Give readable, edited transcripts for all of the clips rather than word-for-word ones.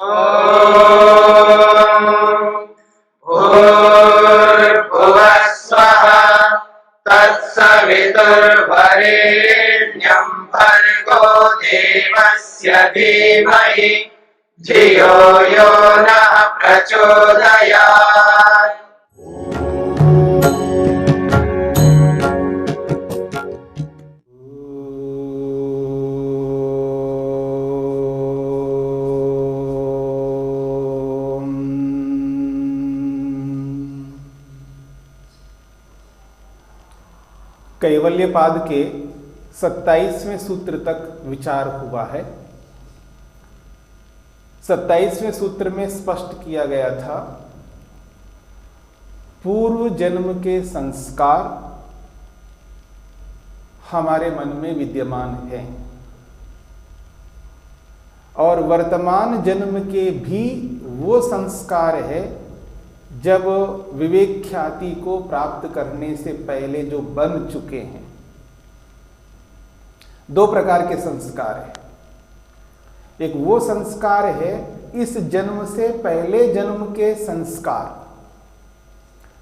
भूर्भुवः स्वः तत्सवितुर्वरेण्यं भर्गो देवस्य धीमहि धियो यो नः प्रचोदयात्। कैवल्यपाद के 27वें सूत्र तक विचार हुआ है। 27वें सूत्र में स्पष्ट किया गया था पूर्व जन्म के संस्कार हमारे मन में विद्यमान हैं और वर्तमान जन्म के भी वो संस्कार है जब विवेक ख्याति को प्राप्त करने से पहले जो बन चुके हैं। दो प्रकार के संस्कार हैं। एक वो संस्कार है इस जन्म से पहले जन्म के संस्कार,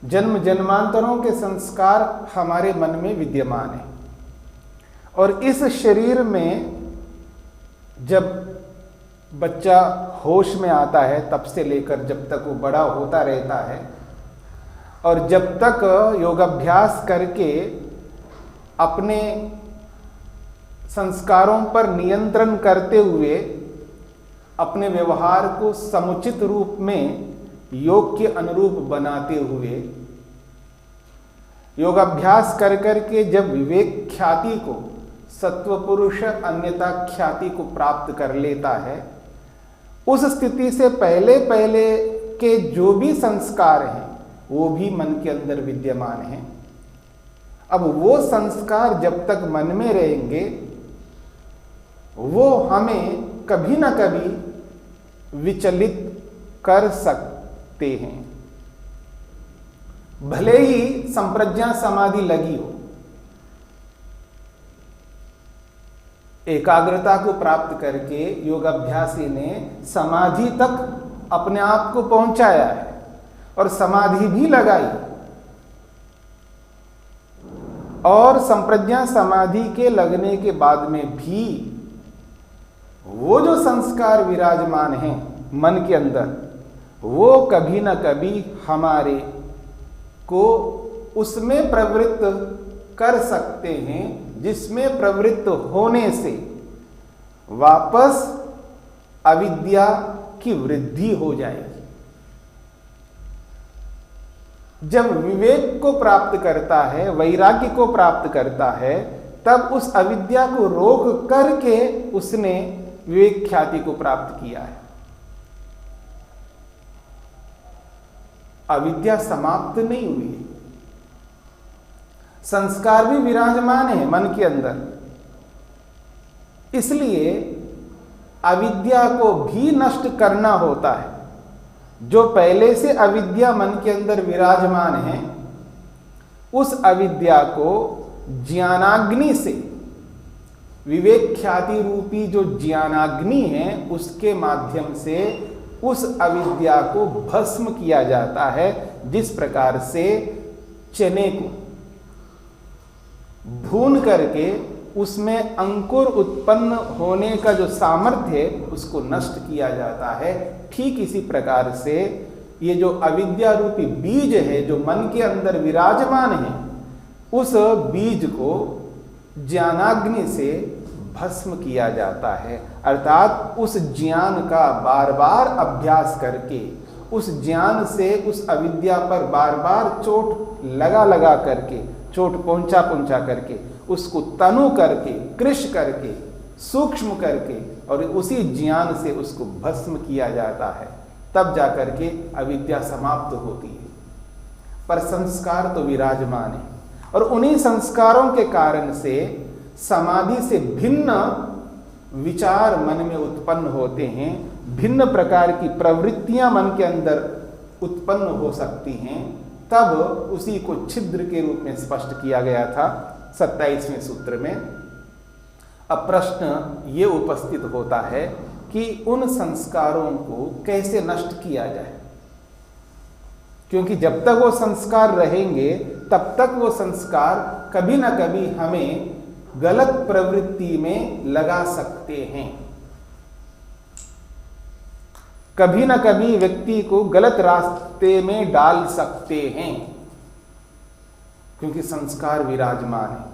जन्म जन्मांतरों के संस्कार हमारे मन में विद्यमान है और इस शरीर में जब बच्चा होश में आता है तब से लेकर जब तक वो बड़ा होता रहता है और जब तक योगाभ्यास करके अपने संस्कारों पर नियंत्रण करते हुए अपने व्यवहार को समुचित रूप में योग के अनुरूप बनाते हुए योगाभ्यास कर करके जब विवेक ख्याति को सत्व पुरुष अन्यता ख्याति को प्राप्त कर लेता है, उस स्थिति से पहले पहले के जो भी संस्कार हैं वो भी मन के अंदर विद्यमान हैं। अब वो संस्कार जब तक मन में रहेंगे वो हमें कभी ना कभी विचलित कर सकते हैं। भले ही संप्रज्ञा समाधि लगी हो, एकाग्रता को प्राप्त करके योगाभ्यासी ने समाधि तक अपने आप को पहुंचाया है और समाधि भी लगाई और संप्रज्ञा समाधि के लगने के बाद में भी वो जो संस्कार विराजमान हैं मन के अंदर वो कभी ना कभी हमारे को उसमें प्रवृत्त कर सकते हैं जिसमें प्रवृत्त होने से वापस अविद्या की वृद्धि हो जाएगी। जब विवेक को प्राप्त करता है, वैराग्य को प्राप्त करता है, तब उस अविद्या को रोक करके उसने विवेक ख्याति को प्राप्त किया है। अविद्या समाप्त नहीं हुई है, संस्कार भी विराजमान है मन के अंदर। इसलिए अविद्या को भी नष्ट करना होता है। जो पहले से अविद्या मन के अंदर विराजमान है उस अविद्या को ज्ञानाग्नि से, विवेक ख्याति रूपी जो ज्ञानाग्नि है उसके माध्यम से उस अविद्या को भस्म किया जाता है। जिस प्रकार से चने को भून करके उसमें अंकुर उत्पन्न होने का जो सामर्थ्य है उसको नष्ट किया जाता है, ठीक इसी प्रकार से ये जो अविद्या रूपी बीज है जो मन के अंदर विराजमान है उस बीज को ज्ञानाग्नि से भस्म किया जाता है। अर्थात उस ज्ञान का बार बार अभ्यास करके, उस ज्ञान से उस अविद्या पर बार बार चोट लगा लगा करके, चोट पहुंचा पहुंचा करके, उसको तनु करके, कृश करके, सूक्ष्म करके और उसी ज्ञान से उसको भस्म किया जाता है, तब जाकर के अविद्या समाप्त होती है। पर संस्कार तो विराजमान है और उन्हीं संस्कारों के कारण से समाधि से भिन्न विचार मन में उत्पन्न होते हैं, भिन्न प्रकार की प्रवृत्तियां मन के अंदर उत्पन्न हो सकती हैं। तब उसी को छिद्र के रूप में स्पष्ट किया गया था 27वें सूत्र में। अब प्रश्न ये उपस्थित होता है कि उन संस्कारों को कैसे नष्ट किया जाए, क्योंकि जब तक वो संस्कार रहेंगे तब तक वो संस्कार कभी ना कभी हमें गलत प्रवृत्ति में लगा सकते हैं, कभी ना कभी व्यक्ति को गलत रास्ते में डाल सकते हैं, क्योंकि संस्कार विराजमान है।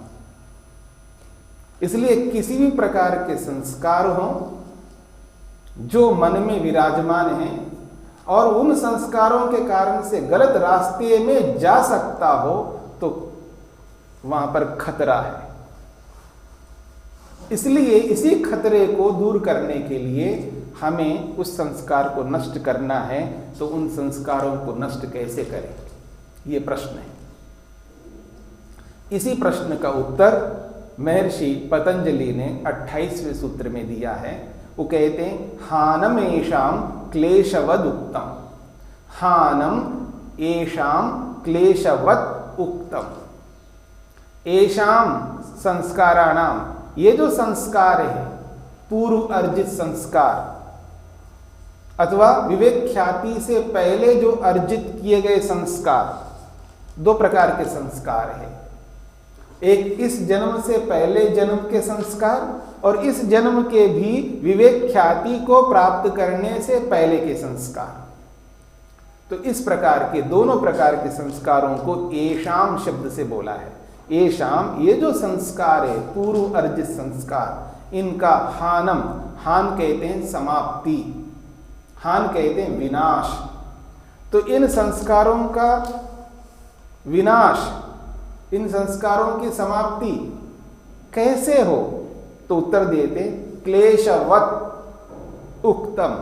इसलिए किसी भी प्रकार के संस्कार हो जो मन में विराजमान हैं और उन संस्कारों के कारण से गलत रास्ते में जा सकता हो, तो वहां पर खतरा है। इसलिए इसी खतरे को दूर करने के लिए हमें उस संस्कार को नष्ट करना है। तो उन संस्कारों को नष्ट कैसे करें, ये प्रश्न है। इसी प्रश्न का उत्तर महर्षि पतंजलि ने 28वें सूत्र में दिया है। वो कहते हैं, हानम एषाम क्लेशवद उक्तम, हानम एषाम क्लेशवद उक्तम। एषाम संस्काराणाम, ये जो संस्कार है, पूर्व अर्जित संस्कार अथवा विवेक ख्याति से पहले जो अर्जित किए गए संस्कार, दो प्रकार के संस्कार है। एक इस जन्म से पहले जन्म के संस्कार और इस जन्म के भी विवेक ख्याति को प्राप्त करने से पहले के संस्कार। तो इस प्रकार के दोनों प्रकार के संस्कारों को एषाम शब्द से बोला है। एषाम, ये जो संस्कार है, पूर्व अर्जित संस्कार, इनका हानम, हान कहते हैं समाप्ति, हान कहते हैं विनाश। तो इन संस्कारों का विनाश, इन संस्कारों की समाप्ति कैसे हो, तो उत्तर देते क्लेशवत उक्तम,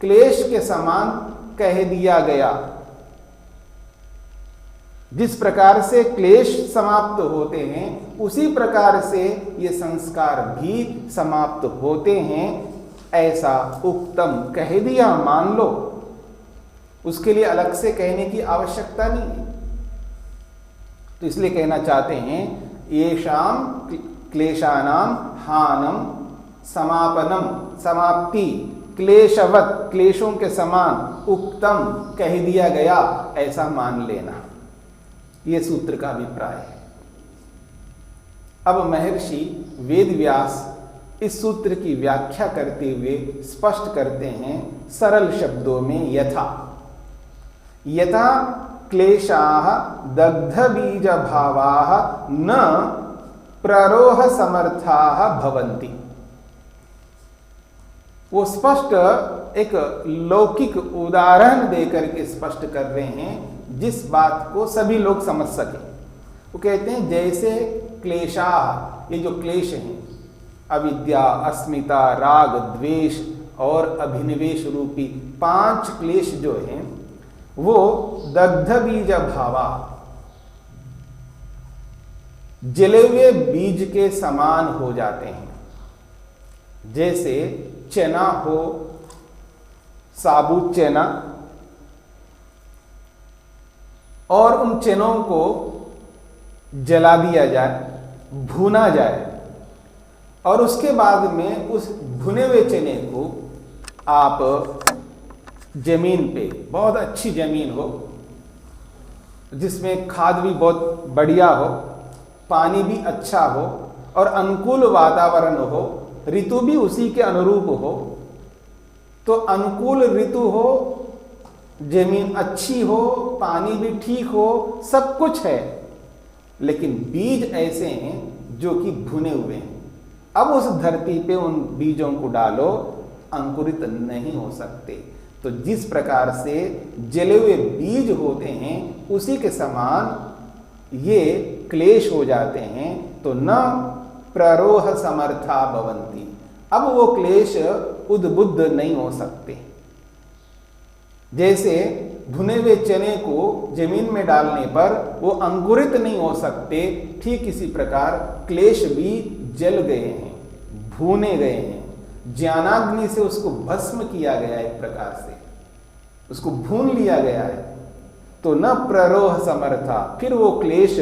क्लेश के समान कह दिया गया। जिस प्रकार से क्लेश समाप्त होते हैं उसी प्रकार से ये संस्कार भी समाप्त होते हैं, ऐसा उक्तम कह दिया, मान लो। उसके लिए अलग से कहने की आवश्यकता नहीं है। तो इसलिए कहना चाहते हैं, येषाम क्लेशानाम हानम समापनम, समाप्ति, क्लेशवत, क्लेशों के समान, उक्तम कह दिया गया, ऐसा मान लेना। ये सूत्र का अभिप्राय है। अब महर्षि वेदव्यास इस सूत्र की व्याख्या करते हुए स्पष्ट करते हैं सरल शब्दों में, यथा यथा क्लेशाः दग्ध बीज भावाः न प्ररोह समर्थाः भवन्ति। वो स्पष्ट एक लौकिक उदाहरण देकर के स्पष्ट कर रहे हैं जिस बात को सभी लोग समझ सके। वो कहते हैं, जैसे क्लेशाः, ये जो क्लेश हैं, अविद्या, अस्मिता, राग, द्वेष और अभिनिवेश रूपी 5 क्लेश जो हैं, वो दग्ध बीज भावा, जले हुए बीज के समान हो जाते हैं। जैसे चना हो, साबुत चना, और उन चनों को जला दिया जाए, भुना जाए, और उसके बाद में उस भुने हुए चने को आप जमीन पे, बहुत अच्छी जमीन हो जिसमें खाद भी बहुत बढ़िया हो, पानी भी अच्छा हो और अनुकूल वातावरण हो, ऋतु भी उसी के अनुरूप हो, तो अनुकूल ऋतु हो, जमीन अच्छी हो, पानी भी ठीक हो, सब कुछ है, लेकिन बीज ऐसे हैं जो कि भुने हुए हैं। अब उस धरती पे उन बीजों को डालो, अंकुरित नहीं हो सकते। तो जिस प्रकार से जले हुए बीज होते हैं उसी के समान ये क्लेश हो जाते हैं, तो न प्ररोह समर्था भवन्ति। अब वो क्लेश उद्बुद्ध नहीं हो सकते। जैसे भुने हुए चने को जमीन में डालने पर वो अंकुरित नहीं हो सकते, ठीक इसी प्रकार क्लेश भी जल गए हैं, भूने गए हैं, ज्ञानाग्नि से उसको भस्म किया गया, एक प्रकार से उसको भून लिया गया है। तो न प्ररोह समर्था, फिर वो क्लेश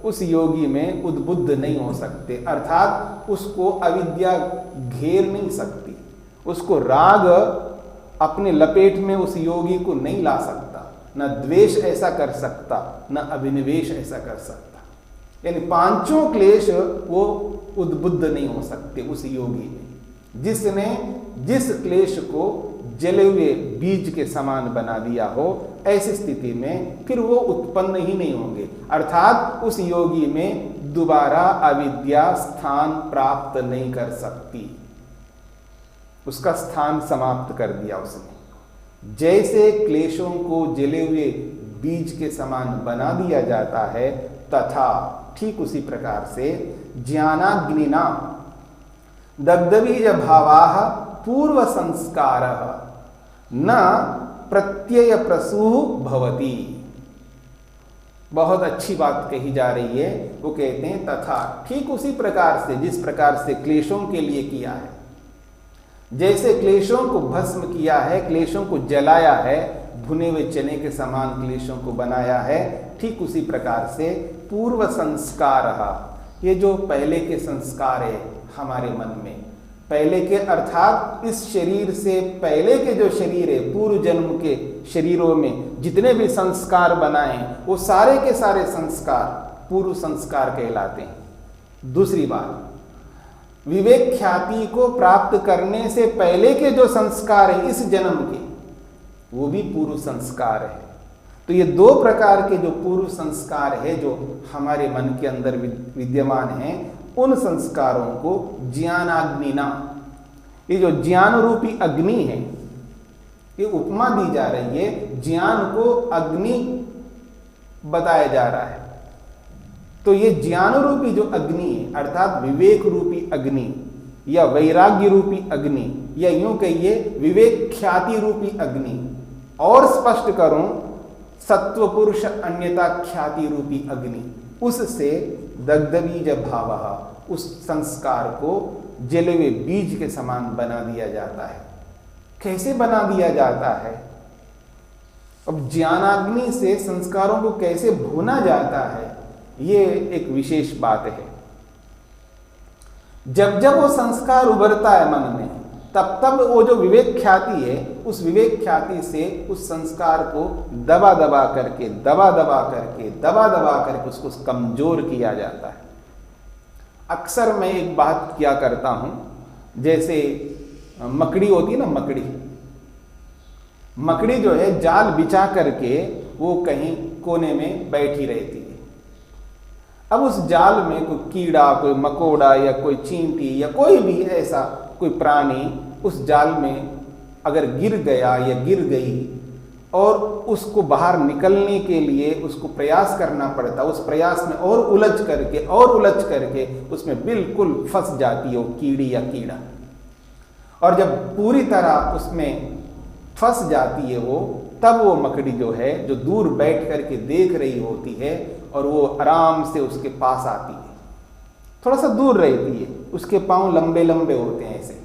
उस योगी में उद्बुद्ध नहीं हो सकते, अर्थात उसको अविद्या घेर नहीं सकती, उसको राग अपने लपेट में उस योगी को नहीं ला सकता, न द्वेष ऐसा कर सकता, न अभिनिवेश ऐसा कर सकता। यानी पांचों क्लेश वो उद्बुद्ध नहीं हो सकते उस योगी में, जिसने जिस क्लेश को जले हुए बीज के समान बना दिया हो। ऐसी स्थिति में फिर वो उत्पन्न ही नहीं होंगे, अर्थात उस योगी में दोबारा अविद्या स्थान प्राप्त नहीं कर सकती, उसका स्थान समाप्त कर दिया उसने। जैसे क्लेशों को जले हुए बीज के समान बना दिया जाता है, तथा ठीक उसी प्रकार से ज्ञानाग्निना दग्धबीज भावाः पूर्व संस्कारः न प्रत्यय प्रसूः भवति। बहुत अच्छी बात कही जा रही है। वो कहते हैं तथा ठीक उसी प्रकार से, जिस प्रकार से क्लेशों के लिए किया है, जैसे क्लेशों को भस्म किया है, क्लेशों को जलाया है, भुने हुए चने के समान क्लेशों को बनाया है, ठीक उसी प्रकार से पूर्व संस्कार, ये जो पहले के संस्कार है हमारे मन में, पहले के अर्थात इस शरीर से पहले के जो शरीर है, पूर्व जन्म के शरीरों में जितने भी संस्कार बनाए वो सारे के सारे संस्कार पूर्व संस्कार कहलाते हैं। दूसरी बात, विवेक ख्याति को प्राप्त करने से पहले के जो संस्कार है इस जन्म के, वो भी पूर्व संस्कार है। तो ये दो प्रकार के जो पूर्व संस्कार है जो हमारे मन के अंदर विद्यमान हैं, उन संस्कारों को ज्ञानाग्निना, ये जो ज्ञान रूपी अग्नि है, ये उपमा दी जा रही है, ज्ञान को अग्नि बताया जा रहा है। तो ये ज्ञान रूपी जो अग्नि है, अर्थात विवेक रूपी अग्नि या वैराग्य रूपी अग्नि, या यूं कहिए विवेक ख्याति रूपी अग्नि, और स्पष्ट करूं सत्व पुरुष अन्यता ख्याति रूपी अग्नि, उससे दग्धबीज भावः, उस संस्कार को जले हुए बीज के समान बना दिया जाता है। कैसे बना दिया जाता है? अब ज्ञानाग्नि से संस्कारों को कैसे भूना जाता है, ये एक विशेष बात है। जब जब वो संस्कार उभरता है मन में, तब तब वो जो विवेक ख्याति है, उस विवेक ख्याति से उस संस्कार को दबा दबा करके उसको कमजोर किया जाता है। अक्सर मैं एक बात क्या करता हूं, जैसे मकड़ी होती है ना, मकड़ी जो है जाल बिछा करके वो कहीं कोने में बैठी रहती है। अब उस जाल में कोई कीड़ा, कोई मकोड़ा या कोई चींटी या कोई भी ऐसा कोई प्राणी उस जाल में अगर गिर गया या गिर गई, और उसको बाहर निकलने के लिए उसको प्रयास करना पड़ता, उस प्रयास में और उलझ करके उसमें बिल्कुल फंस जाती है वो कीड़ी या कीड़ा। और जब पूरी तरह उसमें फंस जाती है वो, तब वो मकड़ी जो है, जो दूर बैठ करके देख रही होती है, और वो आराम से उसके पास आती है, थोड़ा सा दूर रहती है, उसके पांव लंबे लंबे होते हैं ऐसे,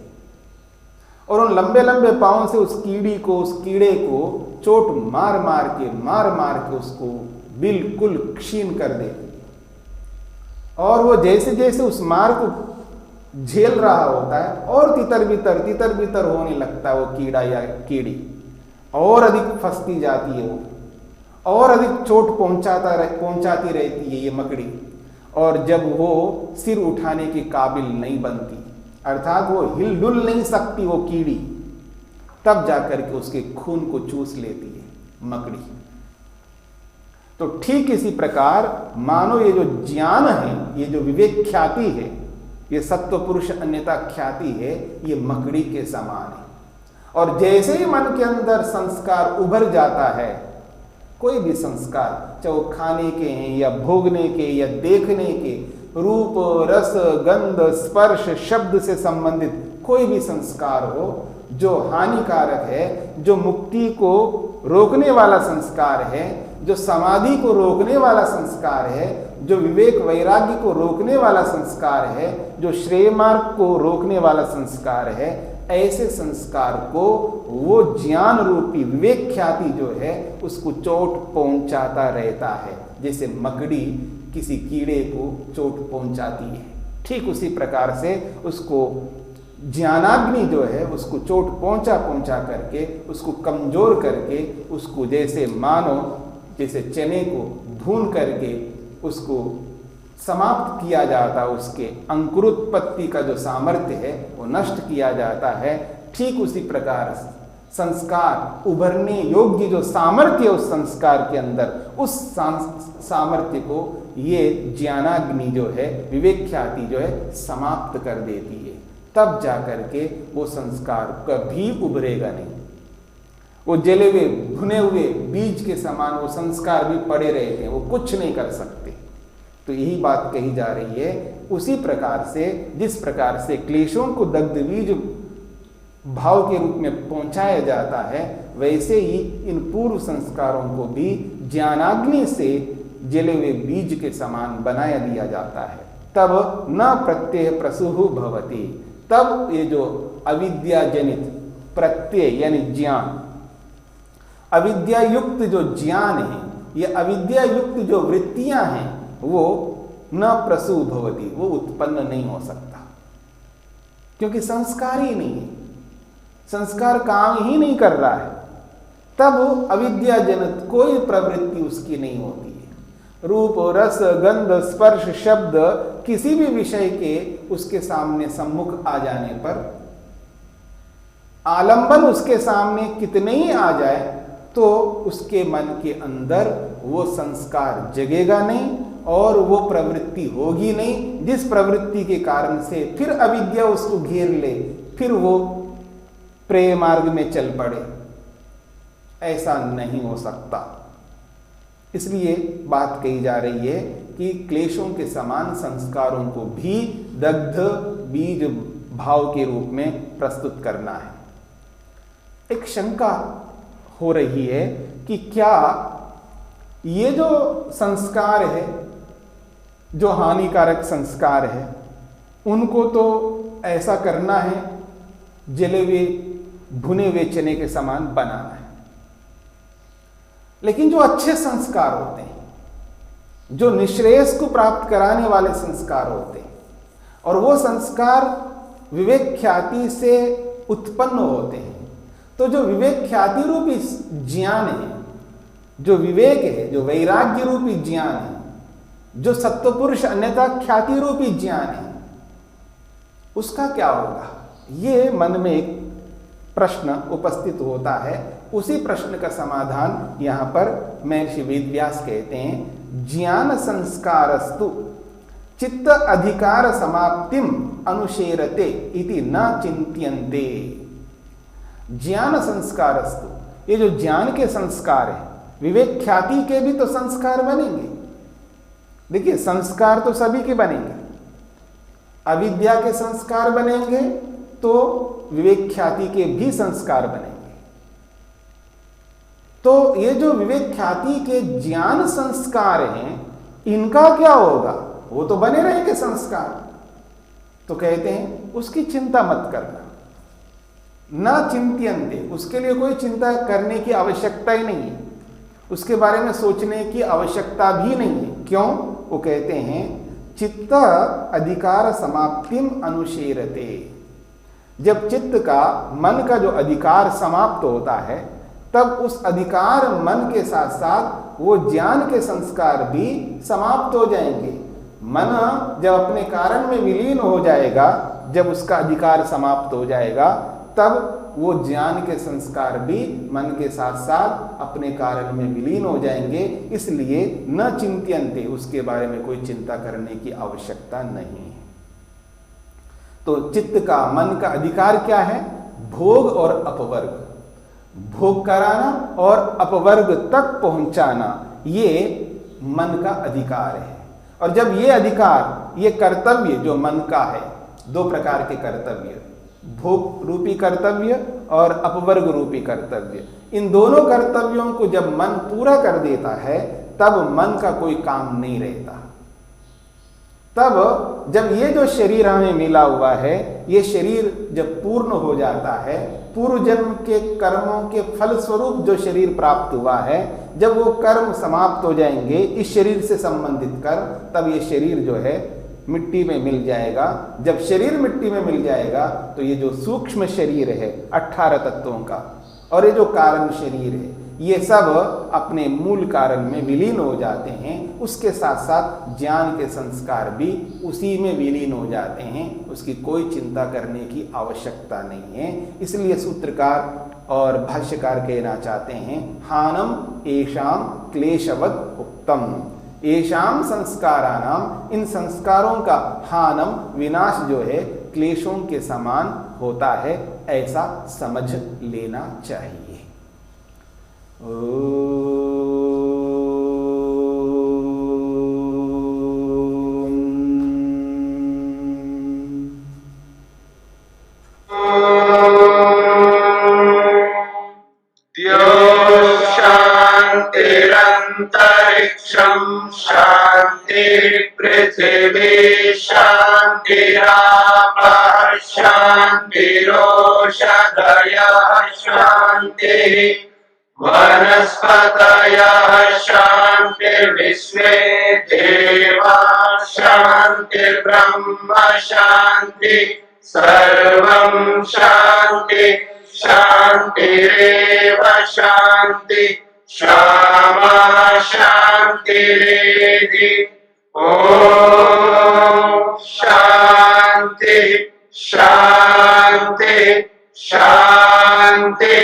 और उन लंबे लंबे पांव से उस कीड़े को चोट मार मार के उसको बिल्कुल क्षीण कर देती। और वो जैसे जैसे उस मार को झेल रहा होता है, और तितर बितर होने लगता है वो कीड़ा या कीड़ी, और अधिक फंसती जाती है वो, और अधिक चोट पहुंचाती रहती है ये मकड़ी। और जब वो सिर उठाने के काबिल नहीं बनती, अर्थात वो हिलडुल नहीं सकती वो कीड़ी, तब जाकर के उसके खून को चूस लेती है मकड़ी। तो ठीक इसी प्रकार मानो ये जो ज्ञान है, ये जो विवेक ख्याति है, ये सत्व पुरुष अन्यता ख्याति है, ये मकड़ी के समान है। और जैसे ही मन के अंदर संस्कार उभर जाता है, कोई भी संस्कार, चाहे वो खाने के हैं या भोगने के या देखने के, रूप रस गंध स्पर्श शब्द से संबंधित कोई भी संस्कार हो जो हानिकारक है, जो मुक्ति को रोकने वाला संस्कार है, जो समाधि को रोकने वाला संस्कार है, जो विवेक वैराग्य को रोकने वाला संस्कार है, जो श्रेय मार्ग को रोकने वाला संस्कार है, ऐसे संस्कार को वो ज्ञान रूपी विवेक ख्याति जो है उसको चोट पहुंचाता रहता है। जैसे मकड़ी किसी कीड़े को चोट पहुंचाती है, ठीक उसी प्रकार से उसको ज्ञानाग्नि जो है उसको चोट पहुंचा पहुंचा करके, उसको कमजोर करके, उसको जैसे मानो जैसे चने को भून करके उसको समाप्त किया जाता, उसके अंकुरोत्पत्ति का जो सामर्थ्य है वो नष्ट किया जाता है। ठीक उसी प्रकार संस्कार उभरने योग्य जो सामर्थ्य है उस संस्कार के अंदर, उस सामर्थ्य को ये ज्ञानाग्नि जो है, विवेक ख्याति जो है समाप्त कर देती है। तब जाकर के वो संस्कार कभी उभरेगा नहीं। वो जले हुए भुने हुए बीज के समान वो संस्कार भी पड़े रहते हैं, वो कुछ नहीं कर सकते। तो यही बात कही जा रही है। उसी प्रकार से जिस प्रकार से क्लेशों को दग्ध बीज भाव के रूप में पहुंचाया जाता है, वैसे ही इन पूर्व संस्कारों को भी ज्ञानाग्नि से जले हुए बीज के समान बनाया दिया जाता है। तब न प्रत्यय प्रसूहु भवति, तब ये जो अविद्या जनित प्रत्यय यानी ज्ञान, अविद्या युक्त जो ज्ञान है, ये अविद्या युक्त जो वृत्तियां हैं, वो न प्रसूह भवति, वो उत्पन्न नहीं हो सकता, क्योंकि संस्कार ही नहीं है, संस्कार काम ही नहीं कर रहा है। तब अविद्या जनित कोई प्रवृत्ति उसकी नहीं होती है। रूप, रस, गंध, स्पर्श, शब्द किसी भी विषय के उसके सामने सम्मुख आ जाने पर, आलंबन उसके सामने कितने ही आ जाए तो उसके मन के अंदर वो संस्कार जगेगा नहीं और वो प्रवृत्ति होगी नहीं, जिस प्रवृत्ति के कारण से फिर अविद्या उसको घेर ले, फिर वो प्रेय मार्ग में चल पड़े। ऐसा नहीं हो सकता। इसलिए बात कही जा रही है कि क्लेशों के समान संस्कारों को भी दग्ध बीज भाव के रूप में प्रस्तुत करना है। एक शंका हो रही है कि क्या ये जो संस्कार है, जो हानिकारक संस्कार है, उनको तो ऐसा करना है, जले हुए भुने हुए चने के समान बनाना है। लेकिन जो अच्छे संस्कार होते हैं, जो निश्रेयस को प्राप्त कराने वाले संस्कार होते हैं, और वो संस्कार विवेक ख्याति से उत्पन्न होते हैं, तो जो विवेक ख्याति रूपी ज्ञान है, जो विवेक है, जो वैराग्य रूपी ज्ञान है, जो सत्वपुरुष अन्यथा ख्याति रूपी ज्ञान है, उसका क्या होगा? ये मन में एक प्रश्न उपस्थित होता है। उसी प्रश्न का समाधान यहां पर महर्षि वेदव्यास कहते हैं, ज्ञान संस्कारस्तु चित्त अधिकार समाप्तिम अनुशेरते इति न चिंत्यन्ते। ज्ञान संस्कारस्तु, ये जो ज्ञान के संस्कार है, विवेक ख्याति के भी तो संस्कार बनेंगे। देखिए, संस्कार तो सभी के बनेंगे। अविद्या के संस्कार बनेंगे तो विवेक ख्याति के भी संस्कार बनेंगे। तो ये जो विवेक ख्याति के ज्ञान संस्कार हैं, इनका क्या होगा? वो तो बने रहेंगे संस्कार। तो कहते हैं उसकी चिंता मत करना, न चिंत्यन्ते, उसके लिए कोई चिंता करने की आवश्यकता ही नहीं है, उसके बारे में सोचने की आवश्यकता भी नहीं है। क्यों? वो कहते हैं चित्त अधिकार समाप्तिम अनुशेरते। जब चित्त का, मन का जो अधिकार समाप्त होता है, तब उस अधिकार मन के साथ साथ वो ज्ञान के संस्कार भी समाप्त हो जाएंगे। मन जब अपने कारण में विलीन हो जाएगा, जब उसका अधिकार समाप्त हो जाएगा, तब वो ज्ञान के संस्कार भी मन के साथ साथ अपने कारण में विलीन हो जाएंगे। इसलिए न चिंत्यन्ते, उसके बारे में कोई चिंता करने की आवश्यकता नहीं है। तो चित्त का, मन का अधिकार क्या है? भोग और अपवर्ग, भोग कराना और अपवर्ग तक पहुंचाना, ये मन का अधिकार है। और जब ये अधिकार, ये कर्तव्य जो मन का है, दो प्रकार के कर्तव्य, भोग रूपी कर्तव्य और अपवर्ग रूपी कर्तव्य, इन दोनों कर्तव्यों को जब मन पूरा कर देता है, तब मन का कोई काम नहीं रहता। तब जब ये जो शरीर हमें मिला हुआ है, ये शरीर जब पूर्ण हो जाता है, पूर्व जन्म के कर्मों के फल स्वरूप जो शरीर प्राप्त हुआ है, जब वो कर्म समाप्त हो जाएंगे इस शरीर से संबंधित कर्म, तब ये शरीर जो है मिट्टी में मिल जाएगा। जब शरीर मिट्टी में मिल जाएगा तो ये जो सूक्ष्म शरीर है 18 तत्वों का और ये जो कारण शरीर है ये सब अपने मूल कारण में विलीन हो जाते हैं। उसके साथ साथ ज्ञान के संस्कार भी उसी में विलीन हो जाते हैं, उसकी कोई चिंता करने की आवश्यकता नहीं है। इसलिए सूत्रकार और भाष्यकार कहना चाहते हैं हानम एषाम क्लेशवद उक्तम, एषाम संस्कारानाम, इन संस्कारों का हानम विनाश जो है क्लेशों के समान होता है, ऐसा समझ लेना चाहिए। शांतिरंतरिक्षं शांति पृथिवी शांतिरापः शांतिरोषधयः शांतिः वनस्पतयः शांतिर्विश्वे देवाः शांतिर्ब्रह्म शांति सर्वं शांति शांतिरेव शांति क्षमा शांतिरेधि। ओम शांति शांति शांति।